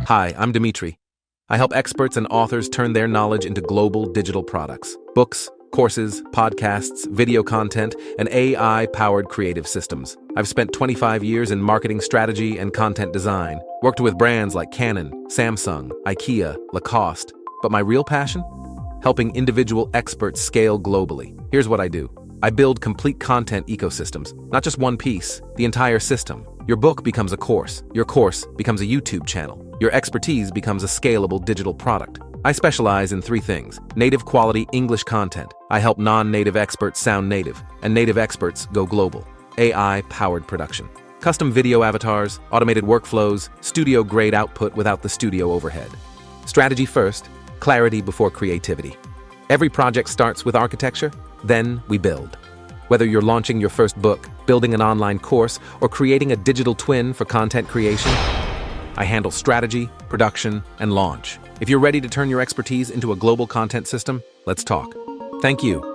Hi, I'm Dimitri. I help experts and authors turn their knowledge into global digital products. Books, courses, podcasts, video content, and AI-powered creative systems. I've spent 25 years in marketing strategy and content design, worked with brands like Canon, Samsung, IKEA, Lacoste. But my real passion? Helping individual experts scale globally. Here's what I do. I build complete content ecosystems, not just one piece, the entire system. Your book becomes a course. Your course becomes a YouTube channel. Your expertise becomes a scalable digital product. I specialize in three things: native quality English content. I help non-native experts sound native, and native experts go global. AI-powered production. Custom video avatars, automated workflows, studio-grade output without the studio overhead. Strategy first, clarity before creativity. Every project starts with architecture, then we build. Whether you're launching your first book, building an online course, or creating a digital twin for content creation, I handle strategy, production, and launch. If you're ready to turn your expertise into a global content system, let's talk. Thank you.